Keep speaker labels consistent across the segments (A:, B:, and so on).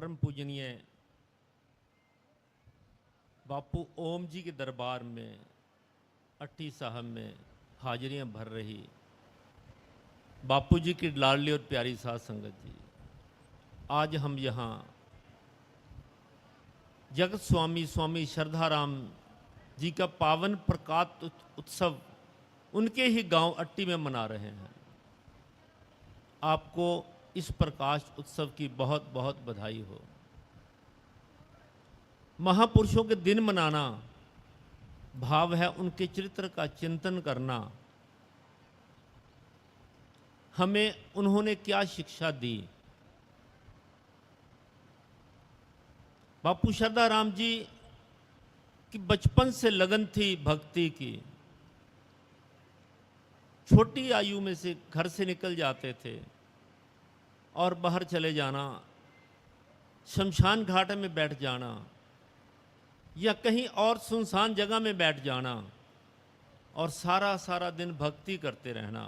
A: परम पूजनीय बापू ओम जी के दरबार में अट्टी साहब में हाजिरियां भर रही बापू जी की लाडली और प्यारी साध संगत जी, आज हम यहाँ जगत स्वामी स्वामी श्रद्धाराम जी का पावन प्रकाश उत्सव उनके ही गांव अट्टी में मना रहे हैं। आपको इस प्रकाश उत्सव की बहुत बहुत बधाई हो। महापुरुषों के दिन मनाना भाव है उनके चरित्र का चिंतन करना। हमें उन्होंने क्या शिक्षा दी। बापू श्रद्धाराम जी की बचपन से लगन थी भक्ति की। छोटी आयु में से घर से निकल जाते थे और बाहर चले जाना, शमशान घाट में बैठ जाना या कहीं और सुनसान जगह में बैठ जाना और सारा सारा दिन भक्ति करते रहना।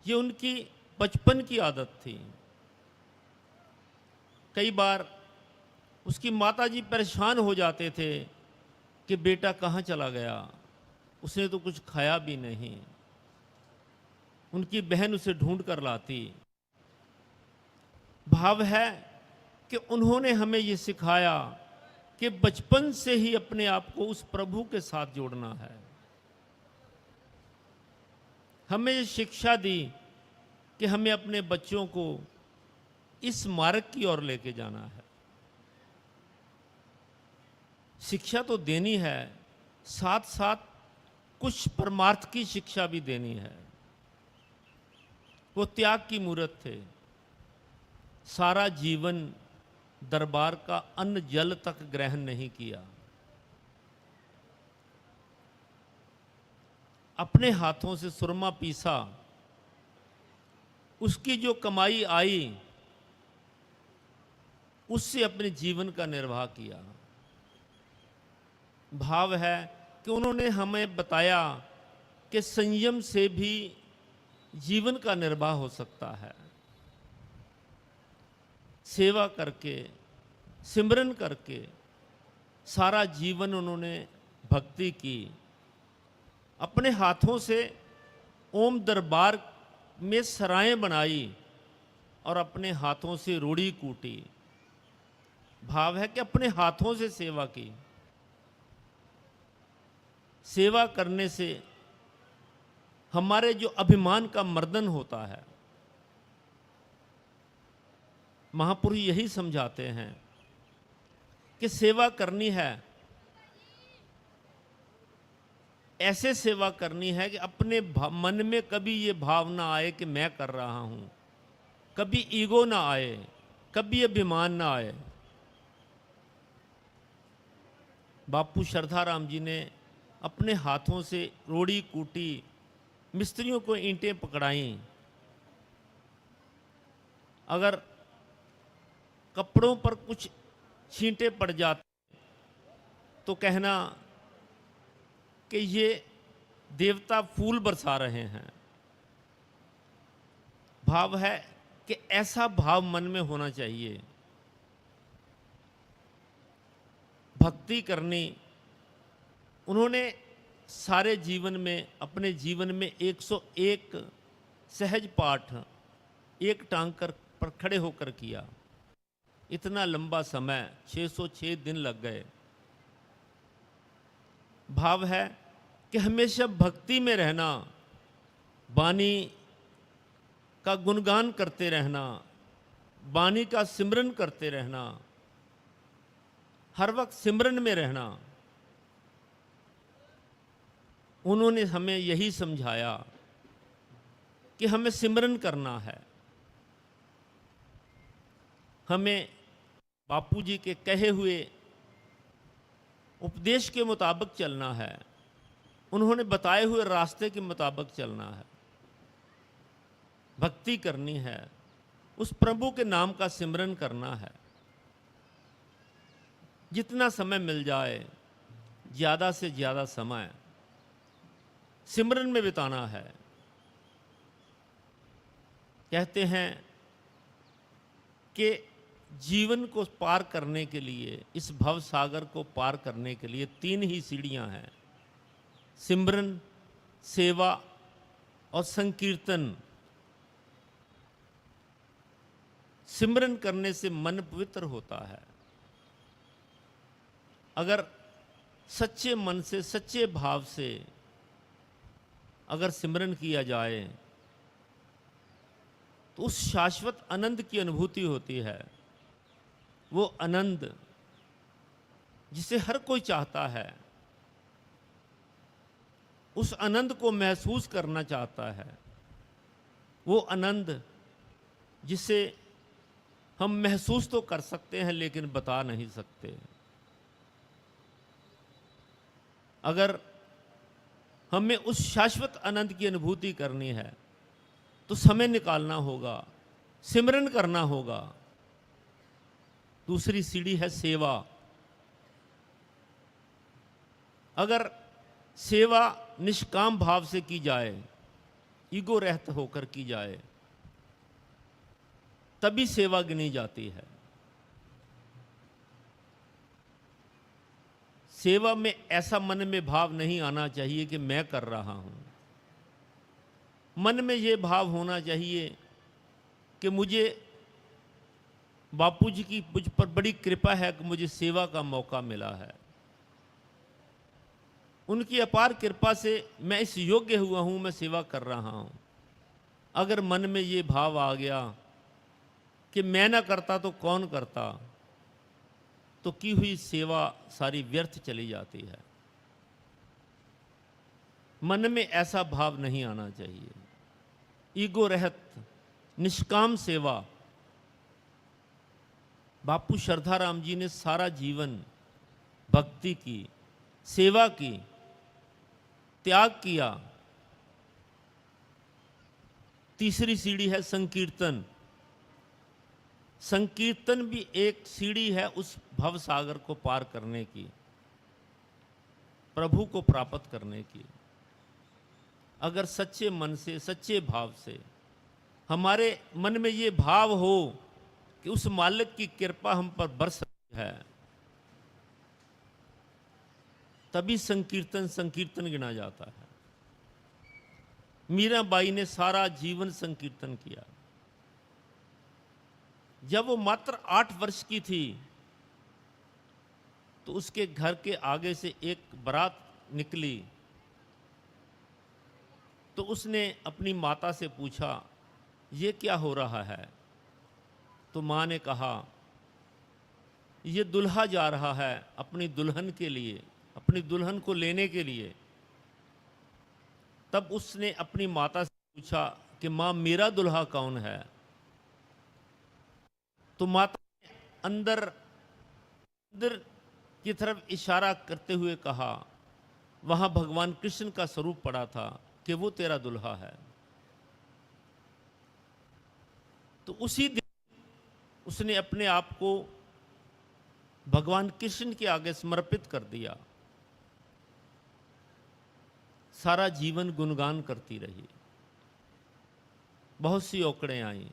A: ये उनकी बचपन की आदत थी। कई बार उसकी माताजी परेशान हो जाते थे कि बेटा कहाँ चला गया, उसने तो कुछ खाया भी नहीं। उनकी बहन उसे ढूंढ कर लाती। भाव है कि उन्होंने हमें ये सिखाया कि बचपन से ही अपने आप को उस प्रभु के साथ जोड़ना है। हमें ये शिक्षा दी कि हमें अपने बच्चों को इस मार्ग की ओर लेके जाना है। शिक्षा तो देनी है, साथ साथ कुछ परमार्थ की शिक्षा भी देनी है। वो त्याग की मूर्त थे। सारा जीवन दरबार का अन्न जल तक ग्रहण नहीं किया। अपने हाथों से सुरमा पीसा, उसकी जो कमाई आई उससे अपने जीवन का निर्वाह किया। भाव है कि उन्होंने हमें बताया कि संयम से भी जीवन का निर्वाह हो सकता है। सेवा करके, सिमरन करके सारा जीवन उन्होंने भक्ति की। अपने हाथों से ओम दरबार में सराएं बनाई और अपने हाथों से रोड़ी कूटी। भाव है कि अपने हाथों से सेवा की। सेवा करने से हमारे जो अभिमान का मर्दन होता है, महापुरुष यही समझाते हैं कि सेवा करनी है, ऐसे सेवा करनी है कि अपने मन में कभी ये भाव ना आए कि मैं कर रहा हूं, कभी ईगो ना आए, कभी अभिमान ना आए। बापू श्रद्धाराम जी ने अपने हाथों से रोड़ी कूटी, मिस्त्रियों को ईंटें पकड़ाईं। अगर कपड़ों पर कुछ छींटे पड़ जाते तो कहना कि ये देवता फूल बरसा रहे हैं। भाव है कि ऐसा भाव मन में होना चाहिए। भक्ति करनी, उन्होंने सारे जीवन में, अपने जीवन में 101 सहज पाठ एक टांग पर खड़े होकर किया। इतना लंबा समय 606 दिन लग गए। भाव है कि हमेशा भक्ति में रहना, वाणी का गुणगान करते रहना, वाणी का सिमरन करते रहना, हर वक्त सिमरन में रहना। उन्होंने हमें यही समझाया कि हमें सिमरन करना है, हमें बापू जी के कहे हुए उपदेश के मुताबिक चलना है, उन्होंने बताए हुए रास्ते के मुताबिक चलना है। भक्ति करनी है, उस प्रभु के नाम का सिमरन करना है। जितना समय मिल जाए, ज़्यादा से ज़्यादा समय सिमरन में बिताना है। कहते हैं कि जीवन को पार करने के लिए, इस भव सागर को पार करने के लिए 3 ही सीढ़ियां हैं: सिमरन, सेवा और संकीर्तन। सिमरन करने से मन पवित्र होता है। अगर सच्चे मन से, सच्चे भाव से अगर सिमरन किया जाए तो उस शाश्वत आनंद की अनुभूति होती है। वो आनंद जिसे हर कोई चाहता है, उस आनंद को महसूस करना चाहता है। वो आनंद जिसे हम महसूस तो कर सकते हैं लेकिन बता नहीं सकते। अगर हमें उस शाश्वत आनंद की अनुभूति करनी है तो समय निकालना होगा, सिमरन करना होगा। दूसरी सीढ़ी है सेवा। अगर सेवा निष्काम भाव से की जाए, ईगो रहित होकर की जाए, तभी सेवा गिनी जाती है। सेवा में ऐसा मन में भाव नहीं आना चाहिए कि मैं कर रहा हूं। मन में ये भाव होना चाहिए कि मुझे बापूजी की मुझ पर बड़ी कृपा है कि मुझे सेवा का मौका मिला है। उनकी अपार कृपा से मैं इस योग्य हुआ हूं, मैं सेवा कर रहा हूं। अगर मन में ये भाव आ गया कि मैं ना करता तो कौन करता, तो की हुई सेवा सारी व्यर्थ चली जाती है। मन में ऐसा भाव नहीं आना चाहिए। ईगो रहित निष्काम सेवा। बापू श्रद्धाराम जी ने सारा जीवन भक्ति की, सेवा की, त्याग किया। तीसरी सीढ़ी है संकीर्तन। संकीर्तन भी एक सीढ़ी है उस भव सागर को पार करने की, प्रभु को प्राप्त करने की। अगर सच्चे मन से, सच्चे भाव से हमारे मन में ये भाव हो कि उस मालिक की कृपा हम पर बरस रही है, तभी संकीर्तन गिना जाता है। मीराबाई ने सारा जीवन संकीर्तन किया। जब वो मात्र 8 वर्ष की थी तो उसके घर के आगे से एक बारात निकली। तो उसने अपनी माता से पूछा, ये क्या हो रहा है? तो माँ ने कहा, ये दुल्हा जा रहा है अपनी दुल्हन के लिए, अपनी दुल्हन को लेने के लिए। तब उसने अपनी माता से पूछा कि माँ, मेरा दुल्हा कौन है? तो माता ने अंदर की तरफ इशारा करते हुए कहा, वहां भगवान कृष्ण का स्वरूप पड़ा था कि वो तेरा दुल्हा है। तो उसी दिन उसने अपने आप को भगवान कृष्ण के आगे समर्पित कर दिया। सारा जीवन गुणगान करती रही। बहुत सी औकड़ें आई,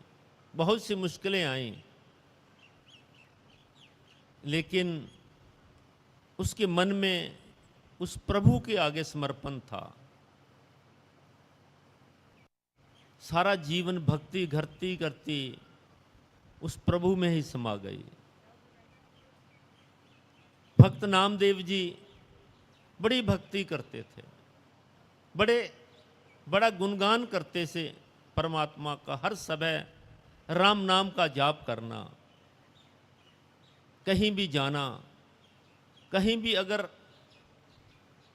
A: बहुत सी मुश्किलें आई, लेकिन उसके मन में उस प्रभु के आगे समर्पण था। सारा जीवन भक्ति करती करती उस प्रभु में ही समा गई। भक्त नामदेव जी बड़ी भक्ति करते थे, बड़ा गुणगान करते से परमात्मा का। हर समय राम नाम का जाप करना, कहीं भी जाना, कहीं भी अगर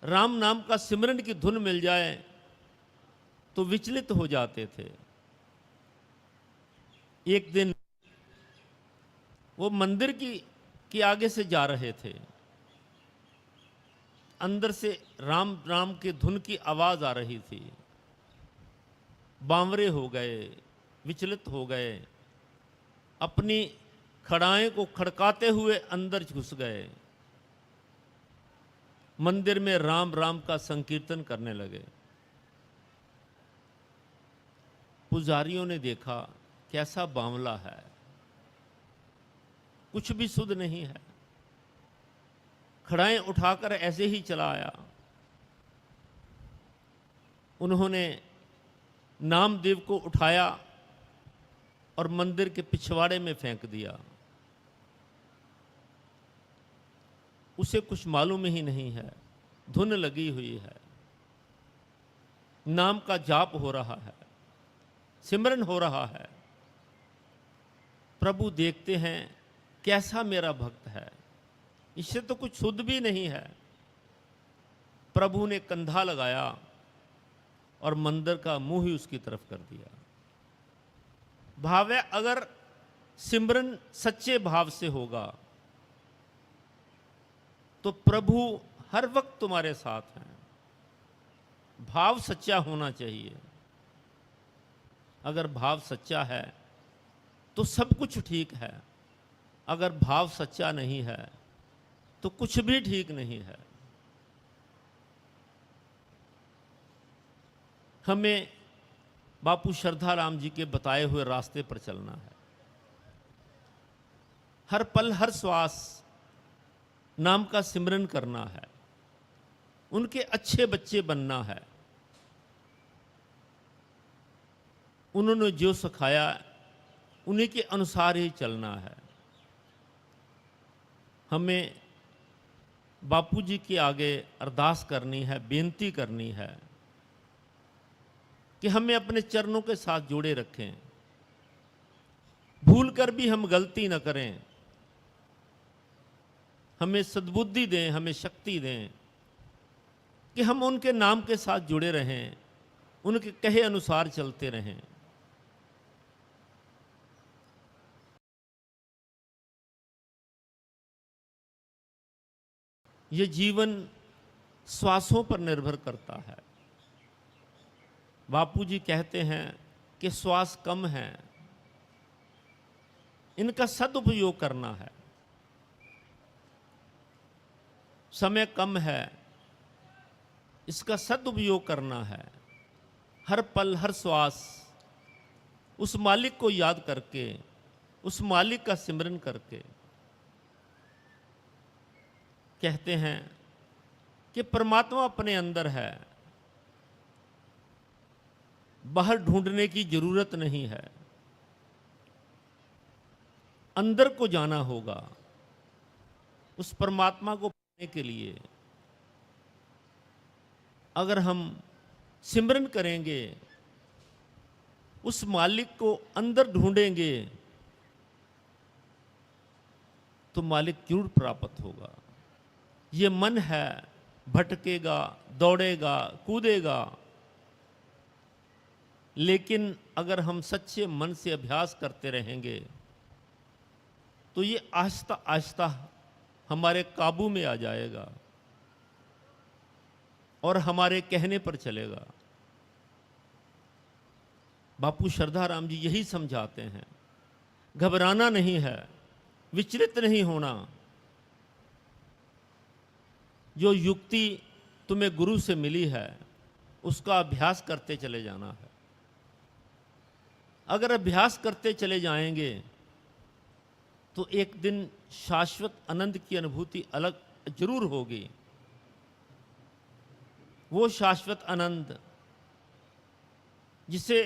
A: राम नाम का सिमरन की धुन मिल जाए तो विचलित हो जाते थे। एक दिन वो मंदिर की आगे से जा रहे थे। अंदर से राम राम के धुन की आवाज आ रही थी। बावरे हो गए, विचलित हो गए, अपनी खड़ाएं को खड़काते हुए अंदर घुस गए। मंदिर में राम राम का संकीर्तन करने लगे। पुजारियों ने देखा कैसा बावला है, कुछ भी शुद्ध नहीं है। खड़ाएं उठाकर ऐसे ही चला आया। उन्होंने नामदेव को उठाया और मंदिर के पिछवाड़े में फेंक दिया। उसे कुछ मालूम ही नहीं है, धुन लगी हुई है, नाम का जाप हो रहा है, सिमरन हो रहा है। प्रभु देखते हैं कैसा मेरा भक्त है, इससे तो कुछ शुद्ध भी नहीं है। प्रभु ने कंधा लगाया और मंदिर का मुंह ही उसकी तरफ कर दिया। भाव है, अगर सिमरन सच्चे भाव से होगा तो प्रभु हर वक्त तुम्हारे साथ हैं। भाव सच्चा होना चाहिए। अगर भाव सच्चा है तो सब कुछ ठीक है, अगर भाव सच्चा नहीं है तो कुछ भी ठीक नहीं है। हमें बापू श्रद्धाराम जी के बताए हुए रास्ते पर चलना है। हर पल हर श्वास नाम का सिमरन करना है, उनके अच्छे बच्चे बनना है। उन्होंने जो सिखाया उन्हीं के अनुसार ही चलना है। हमें बापू जी के आगे अरदास करनी है, बेनती करनी है कि हमें अपने चरणों के साथ जोड़े रखें। भूल कर भी हम गलती न करें, हमें सद्बुद्धि दें, हमें शक्ति दें कि हम उनके नाम के साथ जुड़े रहें, उनके कहे अनुसार चलते रहें। ये जीवन श्वासों पर निर्भर करता है। बापू जी कहते हैं कि श्वास कम है, इनका सदुपयोग करना है। समय कम है, इसका सदुपयोग करना है। हर पल हर श्वास उस मालिक को याद करके, उस मालिक का सिमरन करके। कहते हैं कि परमात्मा अपने अंदर है, बाहर ढूंढने की जरूरत नहीं है, अंदर को जाना होगा उस परमात्मा को पाने के लिए। अगर हम सिमरन करेंगे, उस मालिक को अंदर ढूंढेंगे तो मालिक जरूर प्राप्त होगा। ये मन है, भटकेगा, दौड़ेगा, कूदेगा, लेकिन अगर हम सच्चे मन से अभ्यास करते रहेंगे तो ये आहिस्ता आहिस्ता हमारे काबू में आ जाएगा और हमारे कहने पर चलेगा। बापू श्रद्धाराम जी यही समझाते हैं, घबराना नहीं है, विचलित नहीं होना। जो युक्ति तुम्हें गुरु से मिली है उसका अभ्यास करते चले जाना है। अगर अभ्यास करते चले जाएंगे तो एक दिन शाश्वत आनंद की अनुभूति अलग जरूर होगी। वो शाश्वत आनंद जिसे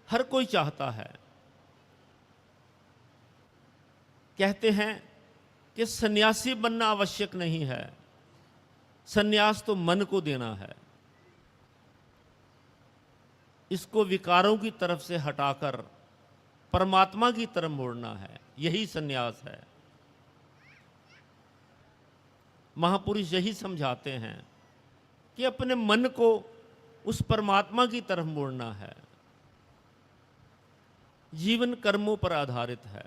A: हर कोई चाहता है। कहते हैं कि सन्यासी बनना आवश्यक नहीं है, सन्यास तो मन को देना है। इसको विकारों की तरफ से हटाकर परमात्मा की तरफ मोड़ना है, यही सन्यास है। महापुरुष यही समझाते हैं कि अपने मन को उस परमात्मा की तरफ मोड़ना है। जीवन कर्मों पर आधारित है।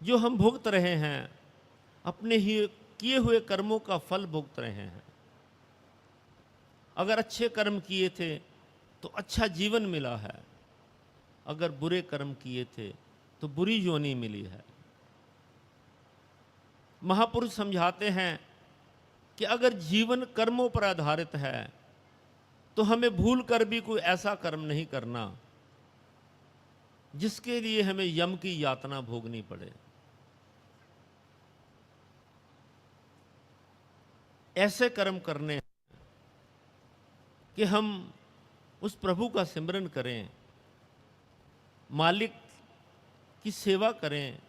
A: जो हम भुगत रहे हैं, अपने ही किए हुए कर्मों का फल भुगत रहे हैं। अगर अच्छे कर्म किए थे तो अच्छा जीवन मिला है, अगर बुरे कर्म किए थे तो बुरी योनि मिली है। महापुरुष समझाते हैं कि अगर जीवन कर्मों पर आधारित है तो हमें भूल कर भी कोई ऐसा कर्म नहीं करना जिसके लिए हमें यम की यातना भोगनी पड़े। ऐसे कर्म करने कि हम उस प्रभु का सिमरन करें, मालिक की सेवा करें,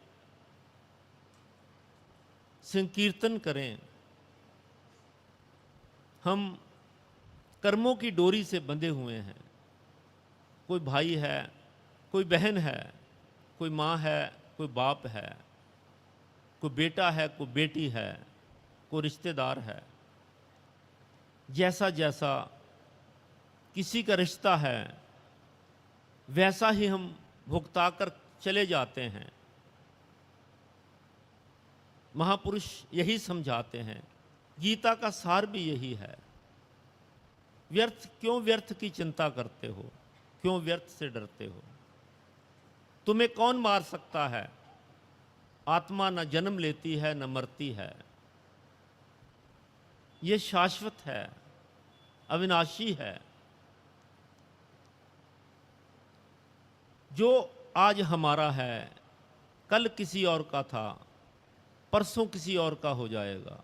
A: संकीर्तन करें। हम कर्मों की डोरी से बंधे हुए हैं। कोई भाई है, कोई बहन है, कोई माँ है, कोई बाप है, कोई बेटा है, कोई बेटी है, कोई रिश्तेदार है। जैसा जैसा किसी का रिश्ता है वैसा ही हम भुगता कर चले जाते हैं। महापुरुष यही समझाते हैं, गीता का सार भी यही है। व्यर्थ की चिंता करते हो, क्यों व्यर्थ से डरते हो? तुम्हें कौन मार सकता है? आत्मा न जन्म लेती है न मरती है, ये शाश्वत है, अविनाशी है। जो आज हमारा है कल किसी और का था, परसों किसी और का हो जाएगा।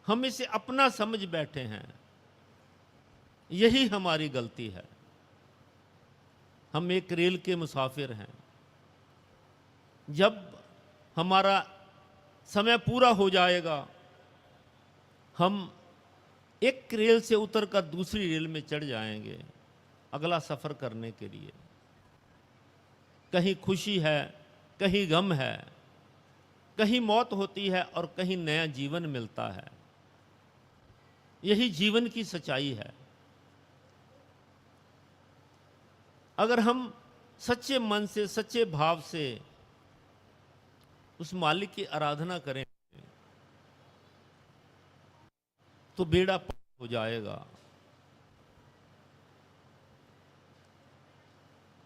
A: हम इसे अपना समझ बैठे हैं, यही हमारी गलती है। हम एक रेल के मुसाफिर हैं। जब हमारा समय पूरा हो जाएगा, हम एक रेल से उतरकर दूसरी रेल में चढ़ जाएंगे अगला सफर करने के लिए। कहीं खुशी है, कहीं गम है, कहीं मौत होती है और कहीं नया जीवन मिलता है। यही जीवन की सच्चाई है। अगर हम सच्चे मन से, सच्चे भाव से उस मालिक की आराधना करें तो बेड़ा पार हो जाएगा।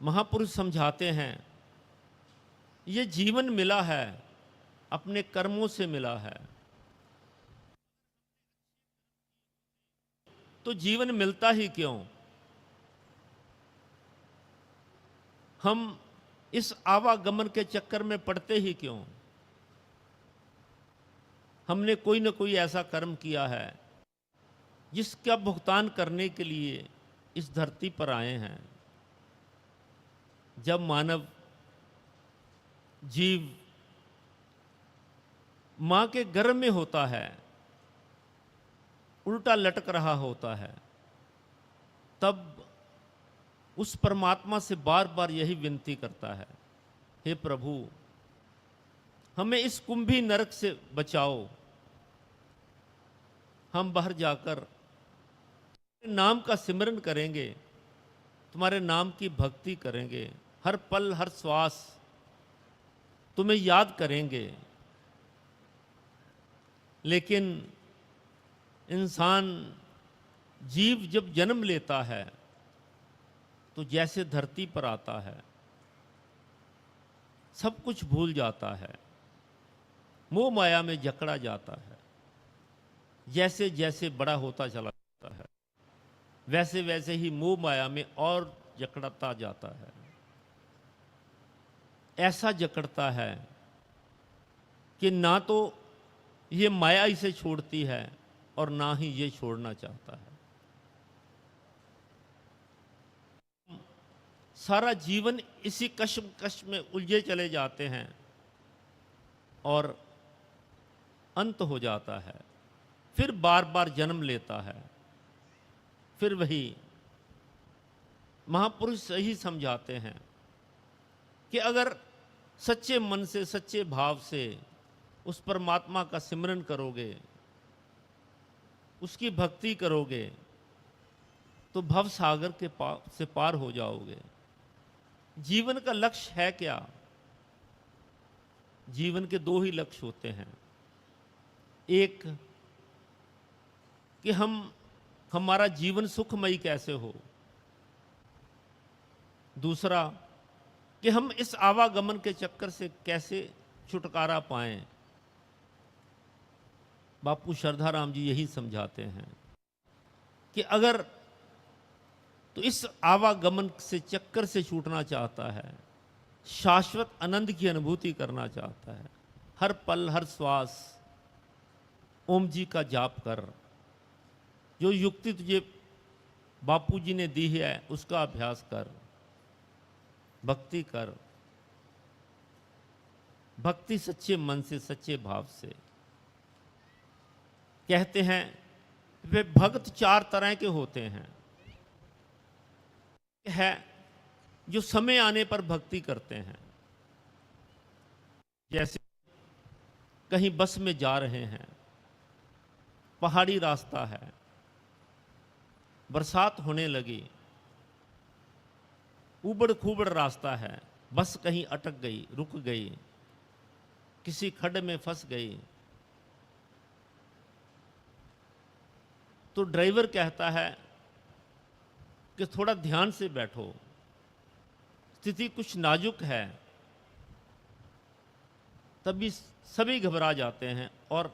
A: महापुरुष समझाते हैं, ये जीवन मिला है अपने कर्मों से मिला है। तो जीवन मिलता ही क्यों? हम इस आवागमन के चक्कर में पड़ते ही क्यों? हमने कोई न कोई ऐसा कर्म किया है जिसका भुगतान करने के लिए इस धरती पर आए हैं। जब मानव जीव मां के गर्भ में होता है, उल्टा लटक रहा होता है, तब उस परमात्मा से बार बार यही विनती करता है, हे प्रभु हमें इस कुंभी नरक से बचाओ। हम बाहर जाकर नाम का सिमरन करेंगे, तुम्हारे नाम की भक्ति करेंगे, हर पल हर श्वास तुम्हें याद करेंगे। लेकिन इंसान जीव जब जन्म लेता है तो जैसे धरती पर आता है सब कुछ भूल जाता है, मोह माया में जकड़ा जाता है। जैसे जैसे बड़ा होता चला जाता है वैसे वैसे ही मोह माया में और जकड़ता जाता है। ऐसा जकड़ता है कि ना तो ये माया इसे छोड़ती है और ना ही ये छोड़ना चाहता है। सारा जीवन इसी कश्मकश में उलझे चले जाते हैं और अंत हो जाता है। फिर बार बार जन्म लेता है। फिर वही महापुरुष सही समझाते हैं कि अगर सच्चे मन से, सच्चे भाव से उस परमात्मा का सिमरन करोगे, उसकी भक्ति करोगे तो भव सागर के से पार हो जाओगे। जीवन का लक्ष्य है क्या? जीवन के दो ही लक्ष्य होते हैं। एक कि हमारा जीवन सुखमयी कैसे हो, दूसरा कि हम इस आवागमन के चक्कर से कैसे छुटकारा पाएं। बापू श्रद्धाराम जी यही समझाते हैं कि अगर तो इस आवागमन से चक्कर से छूटना चाहता है, शाश्वत आनंद की अनुभूति करना चाहता है, हर पल हर श्वास ओम जी का जाप कर, जो युक्ति तुझे बापू जी ने दी है उसका अभ्यास कर, भक्ति कर। भक्ति सच्चे मन से सच्चे भाव से। कहते हैं वे भक्त चार तरह के होते हैं, है जो समय आने पर भक्ति करते हैं, जैसे कहीं बस में जा रहे हैं, पहाड़ी रास्ता है, बरसात होने लगी, ऊबड़ खूबड़ रास्ता है, बस कहीं अटक गई, रुक गई, किसी खड्ड में फंस गई, तो ड्राइवर कहता है कि थोड़ा ध्यान से बैठो, स्थिति कुछ नाजुक है। तभी सभी घबरा जाते हैं और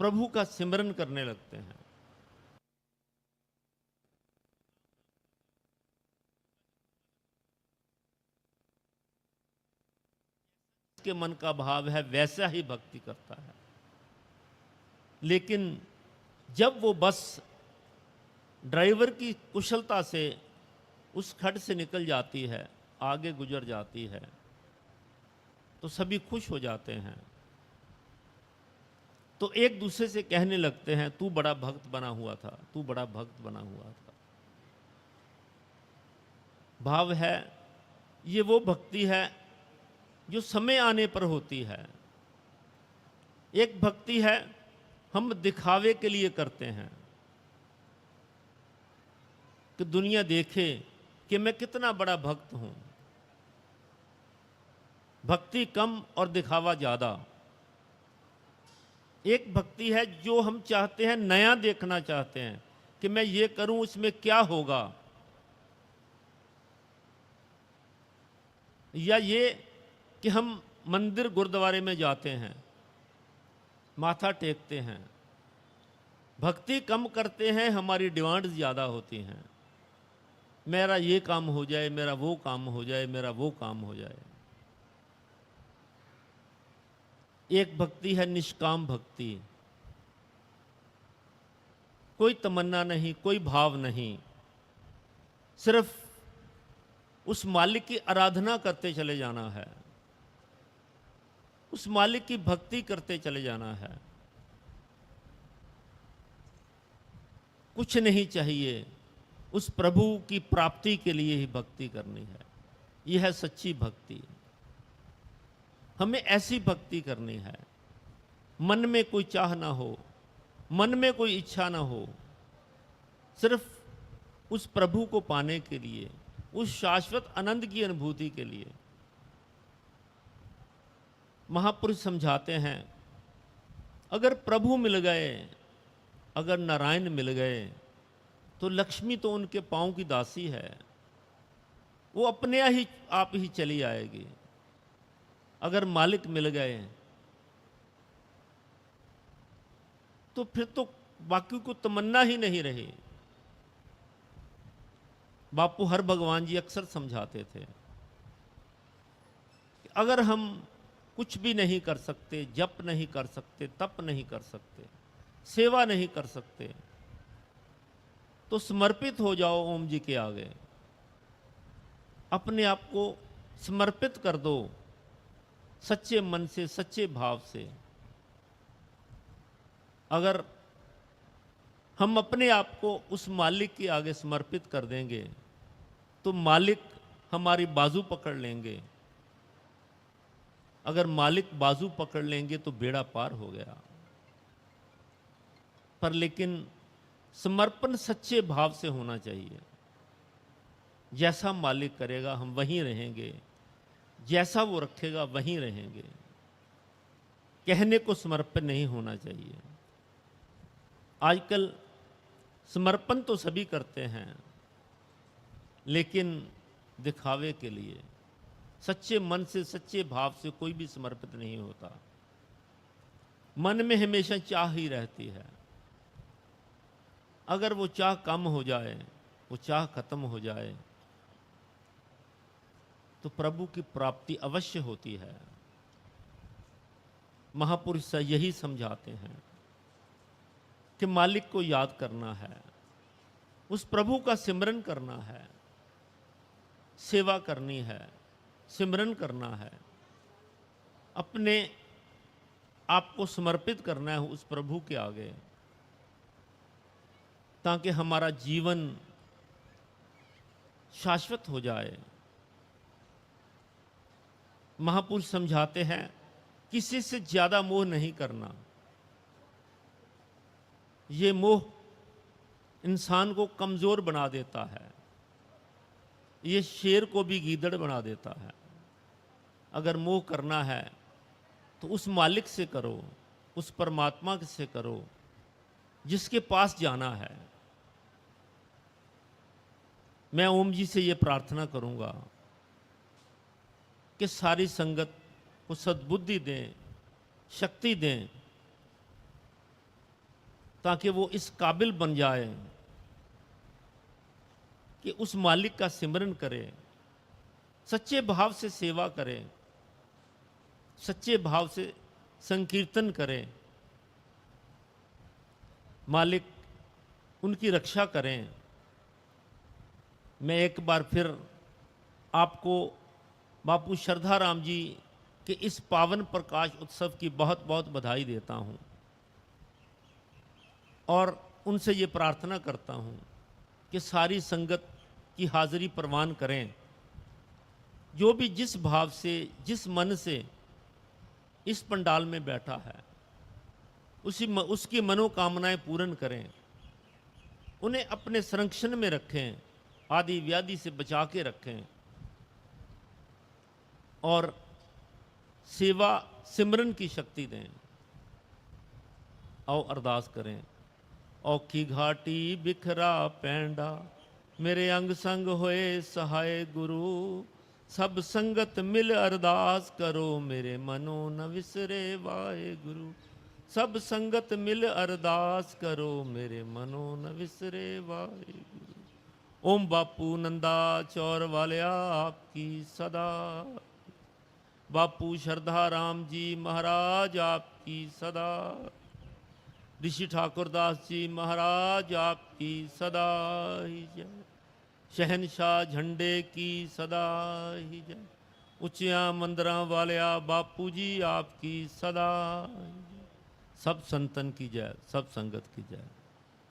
A: प्रभु का सिमरन करने लगते हैं। के मन का भाव है वैसा ही भक्ति करता है। लेकिन जब वो बस ड्राइवर की कुशलता से उस खड्ड से निकल जाती है, आगे गुजर जाती है, तो सभी खुश हो जाते हैं। तो एक दूसरे से कहने लगते हैं तू बड़ा भक्त बना हुआ था, तू बड़ा भक्त बना हुआ था। भाव है ये वो भक्ति है जो समय आने पर होती है। एक भक्ति है हम दिखावे के लिए करते हैं कि दुनिया देखे कि मैं कितना बड़ा भक्त हूं। भक्ति कम और दिखावा ज्यादा। एक भक्ति है जो हम चाहते हैं, नया देखना चाहते हैं कि मैं ये करूं इसमें क्या होगा, या ये कि हम मंदिर गुरुद्वारे में जाते हैं, माथा टेकते हैं, भक्ति कम करते हैं, हमारी डिमांड्स ज़्यादा होती हैं। मेरा ये काम हो जाए, मेरा वो काम हो जाए, मेरा वो काम हो जाए। एक भक्ति है निष्काम भक्ति, कोई तमन्ना नहीं, कोई भाव नहीं, सिर्फ उस मालिक की आराधना करते चले जाना है, उस मालिक की भक्ति करते चले जाना है। कुछ नहीं चाहिए, उस प्रभु की प्राप्ति के लिए ही भक्ति करनी है। यह है सच्ची भक्ति। हमें ऐसी भक्ति करनी है, मन में कोई चाह ना हो, मन में कोई इच्छा ना हो, सिर्फ उस प्रभु को पाने के लिए, उस शाश्वत आनंद की अनुभूति के लिए। महापुरुष समझाते हैं अगर प्रभु मिल गए, अगर नारायण मिल गए, तो लक्ष्मी तो उनके पांव की दासी है, वो अपने ही आप ही चली आएगी। अगर मालिक मिल गए तो फिर तो बाकी को तमन्ना ही नहीं रही। बापू हर भगवान जी अक्सर समझाते थे कि अगर हम कुछ भी नहीं कर सकते, जप नहीं कर सकते, तप नहीं कर सकते, सेवा नहीं कर सकते, तो समर्पित हो जाओ ओम जी के आगे। अपने आप को समर्पित कर दो सच्चे मन से, सच्चे भाव से। अगर हम अपने आप को उस मालिक के आगे समर्पित कर देंगे तो मालिक हमारी बाजू पकड़ लेंगे। अगर मालिक बाजू पकड़ लेंगे तो बेड़ा पार हो गया। पर लेकिन समर्पण सच्चे भाव से होना चाहिए। जैसा मालिक करेगा हम वहीं रहेंगे, जैसा वो रखेगा वहीं रहेंगे। कहने को समर्पण नहीं होना चाहिए। आजकल समर्पण तो सभी करते हैं, लेकिन दिखावे के लिए। सच्चे मन से, सच्चे भाव से कोई भी समर्पित नहीं होता। मन में हमेशा चाह ही रहती है। अगर वो चाह कम हो जाए वो चाह खत्म हो जाए तो प्रभु की प्राप्ति अवश्य होती है। महापुरुष यही समझाते हैं कि मालिक को याद करना है, उस प्रभु का सिमरन करना है, सेवा करनी है, सिमरन करना है, अपने आप को समर्पित करना है उस प्रभु के आगे, ताकि हमारा जीवन शाश्वत हो जाए। महापुरुष समझाते हैं किसी से ज्यादा मोह नहीं करना। ये मोह इंसान को कमजोर बना देता है, ये शेर को भी गीदड़ बना देता है। अगर मोह करना है तो उस मालिक से करो, उस परमात्मा से करो जिसके पास जाना है। मैं ओम जी से ये प्रार्थना करूंगा कि सारी संगत को सद्बुद्धि दें, शक्ति दें, ताकि वो इस काबिल बन जाए कि उस मालिक का सिमरन करे, सच्चे भाव से सेवा करे, सच्चे भाव से संकीर्तन करे, मालिक उनकी रक्षा करें। मैं एक बार फिर आपको बापू श्रद्धाराम जी के इस पावन प्रकाश उत्सव की बहुत बहुत बधाई देता हूं और उनसे ये प्रार्थना करता हूं कि सारी संगत की हाजिरी प्रवान करें। जो भी जिस भाव से, जिस मन से इस पंडाल में बैठा है, उसकी मनोकामनाएं पूर्ण करें, उन्हें अपने संरक्षण में रखें, आदि व्याधि से बचा के रखें और सेवा सिमरन की शक्ति दें। आओ अरदास करें। औखी घाटी बिखरा पैंडा, मेरे अंग संग होए सहाय गुरु। सब संगत मिल अरदास करो, मेरे मनो न विसरे वाहे गुरु। सब संगत मिल अरदास करो, मेरे मनो न विसरे वाहे गुरु। ओम बापू नंदा चौर वालिया आपकी सदा। बापू श्रद्धाराम जी महाराज आपकी सदा। ऋषि ठाकुरदास जी महाराज आपकी सदा ही जय। शहनशाह झंडे की सदा ही जय। उच्चिया मंदिरा वालिया बापू जी आपकी सदा ही जय। सब संतन की जय, सब संगत की जय।